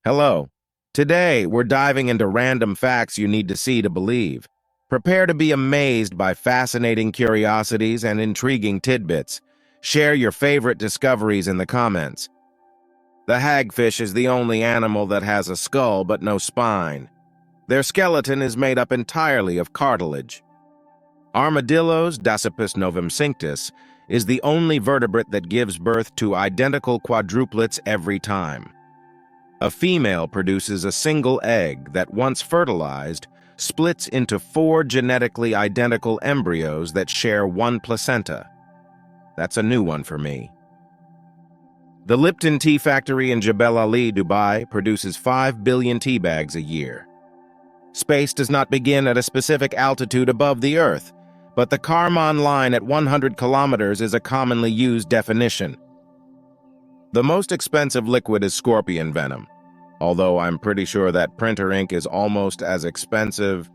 Hello. Today, we're diving into random facts you need to see to believe. Prepare to be amazed by fascinating curiosities and intriguing tidbits. Share your favorite discoveries in the comments. The hagfish is the only animal that has a skull but no spine. Their skeleton is made up entirely of cartilage. Armadillos, Dasypus novemcinctus, is the only vertebrate that gives birth to identical quadruplets every time. A female produces a single egg that, once fertilized, splits into 4 genetically identical embryos that share one placenta. That's a new one for me. The Lipton tea factory in Jebel Ali, Dubai, produces 5 billion tea bags a year. Space does not begin at a specific altitude above the Earth, but the Kármán line at 100 kilometers is a commonly used definition. The most expensive liquid is scorpion venom, although I'm pretty sure that printer ink is almost as expensive.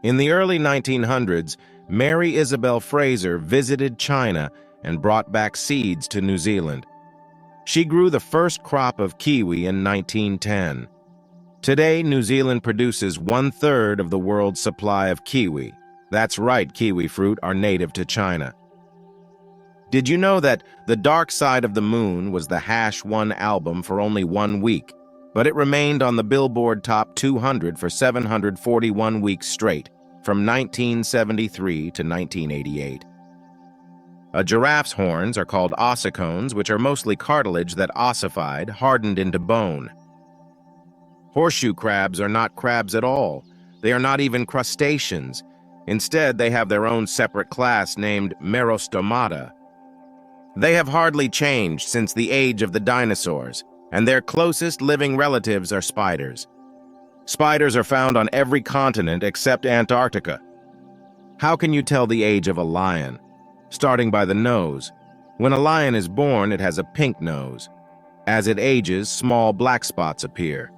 In the early 1900s, Mary Isabel Fraser visited China and brought back seeds to New Zealand. She grew the first crop of kiwi in 1910. Today, New Zealand produces 1/3 of the world's supply of kiwi. That's right, kiwi fruit are native to China. Did you know that The Dark Side of the Moon was the #1 album for only 1 week, but it remained on the Billboard Top 200 for 741 weeks straight, from 1973 to 1988. A giraffe's horns are called ossicones, which are mostly cartilage that ossified, hardened into bone. Horseshoe crabs are not crabs at all. They are not even crustaceans. Instead, they have their own separate class named Merostomata. They have hardly changed since the age of the dinosaurs, and their closest living relatives are spiders. Spiders are found on every continent except Antarctica. How can you tell the age of a lion? Starting by the nose. When a lion is born, it has a pink nose. As it ages, small black spots appear.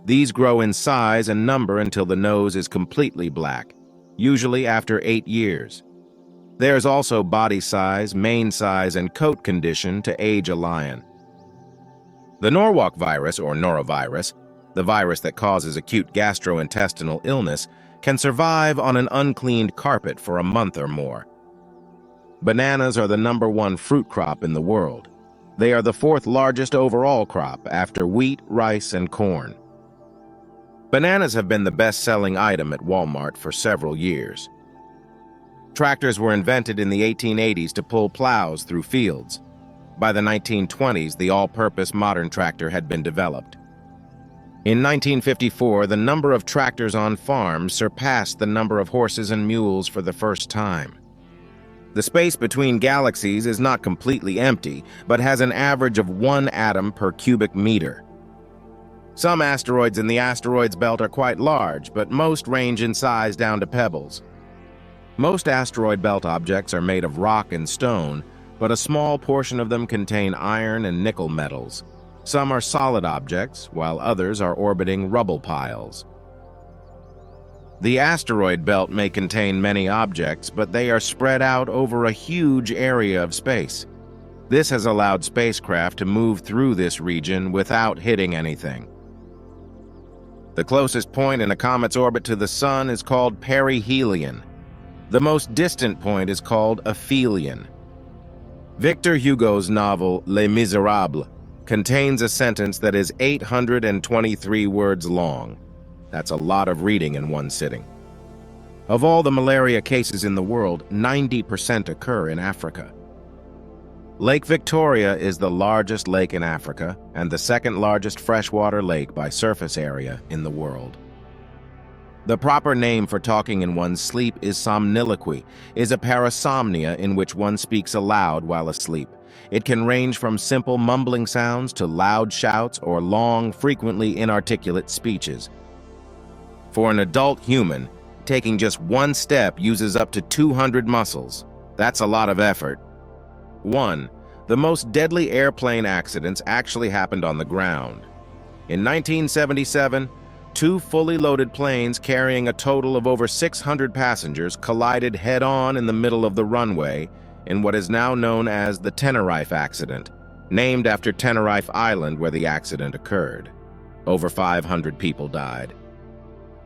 These grow in size and number until the nose is completely black, usually after 8 years. There's also body size, mane size, and coat condition to age a lion. The Norwalk virus, or norovirus, the virus that causes acute gastrointestinal illness, can survive on an uncleaned carpet for a month or more. Bananas are the #1 fruit crop in the world. They are the 4th largest overall crop after wheat, rice, and corn. Bananas have been the best-selling item at Walmart for several years. Tractors were invented in the 1880s to pull plows through fields. By the 1920s, the all-purpose modern tractor had been developed. In 1954, the number of tractors on farms surpassed the number of horses and mules for the first time. The space between galaxies is not completely empty, but has an average of 1 atom per cubic meter. Some asteroids in the asteroids belt are quite large, but most range in size down to pebbles. Most asteroid belt objects are made of rock and stone, but a small portion of them contain iron and nickel metals. Some are solid objects, while others are orbiting rubble piles. The asteroid belt may contain many objects, but they are spread out over a huge area of space. This has allowed spacecraft to move through this region without hitting anything. The closest point in a comet's orbit to the Sun is called perihelion. The most distant point is called aphelion. Victor Hugo's novel Les Miserables contains a sentence that is 823 words long. That's a lot of reading in one sitting. Of all the malaria cases in the world, 90% occur in Africa. Lake Victoria is the largest lake in Africa and the 2nd largest freshwater lake by surface area in the world. The proper name for talking in one's sleep is somniloquy, is a parasomnia in which one speaks aloud while asleep. It can range from simple mumbling sounds to loud shouts or long, frequently inarticulate speeches. For an adult human, taking just 1 step uses up to 200 muscles. That's a lot of effort. 1. The most deadly airplane accidents actually happened on the ground. In 1977, 2 fully loaded planes carrying a total of over 600 passengers collided head-on in the middle of the runway in what is now known as the Tenerife accident, named after Tenerife Island where the accident occurred. Over 500 people died.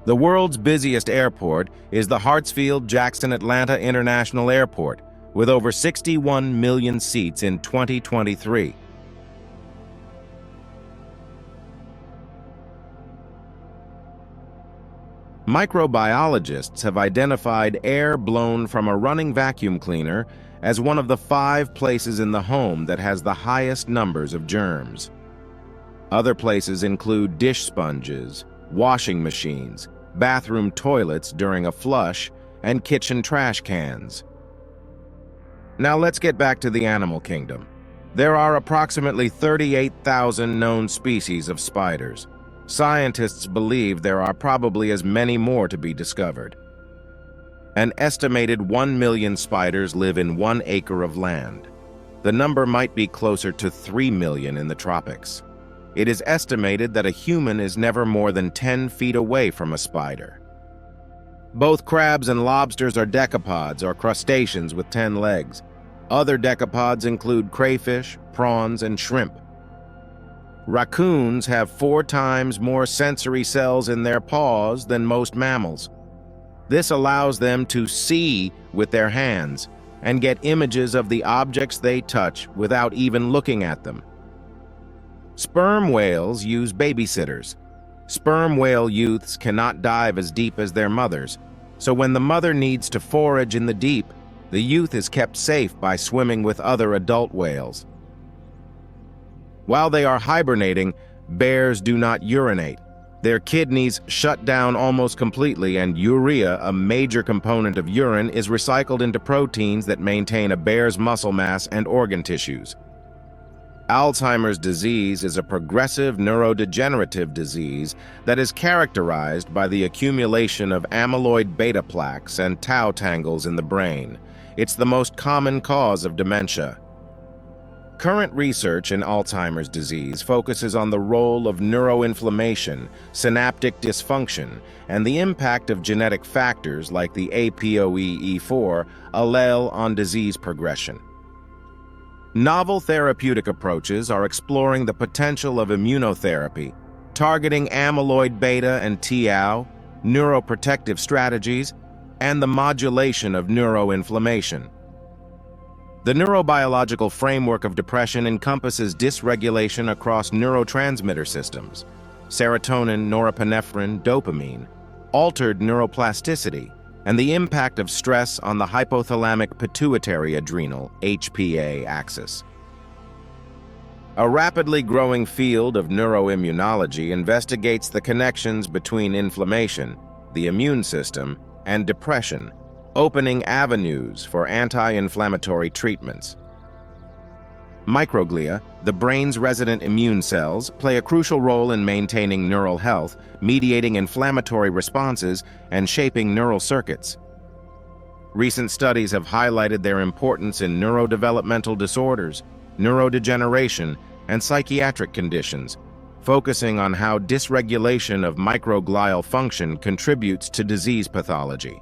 The world's busiest airport is the Hartsfield-Jackson Atlanta International Airport, with over 61 million seats in 2023. Microbiologists have identified air blown from a running vacuum cleaner as one of the 5 places in the home that has the highest numbers of germs. Other places include dish sponges, washing machines, bathroom toilets during a flush, and kitchen trash cans. Now let's get back to the animal kingdom. There are approximately 38,000 known species of spiders. Scientists believe there are probably as many more to be discovered. An estimated 1 million spiders live in 1 acre of land. The number might be closer to 3 million in the tropics. It is estimated that a human is never more than 10 feet away from a spider. Both crabs and lobsters are decapods, or crustaceans with 10 legs. Other decapods include crayfish, prawns, and shrimp. Raccoons have 4 times more sensory cells in their paws than most mammals. This allows them to see with their hands and get images of the objects they touch without even looking at them. Sperm whales use babysitters. Sperm whale youths cannot dive as deep as their mothers, so when the mother needs to forage in the deep, the youth is kept safe by swimming with other adult whales. While they are hibernating, bears do not urinate. Their kidneys shut down almost completely, and urea, a major component of urine, is recycled into proteins that maintain a bear's muscle mass and organ tissues. Alzheimer's disease is a progressive neurodegenerative disease that is characterized by the accumulation of amyloid beta plaques and tau tangles in the brain. It's the most common cause of dementia. Current research in Alzheimer's disease focuses on the role of neuroinflammation, synaptic dysfunction, and the impact of genetic factors like the APOE4 allele on disease progression. Novel therapeutic approaches are exploring the potential of immunotherapy, targeting amyloid beta and tau, neuroprotective strategies, and the modulation of neuroinflammation. The neurobiological framework of depression encompasses dysregulation across neurotransmitter systems: serotonin, norepinephrine, dopamine, altered neuroplasticity, and the impact of stress on the hypothalamic pituitary adrenal (HPA) axis. A rapidly growing field of neuroimmunology investigates the connections between inflammation, the immune system, and depression, opening avenues for anti-inflammatory treatments. Microglia, the brain's resident immune cells, play a crucial role in maintaining neural health, mediating inflammatory responses, and shaping neural circuits. Recent studies have highlighted their importance in neurodevelopmental disorders, neurodegeneration, and psychiatric conditions, focusing on how dysregulation of microglial function contributes to disease pathology.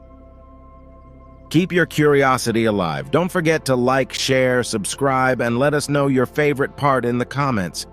Keep your curiosity alive. Don't forget to like, share, subscribe, and let us know your favorite part in the comments.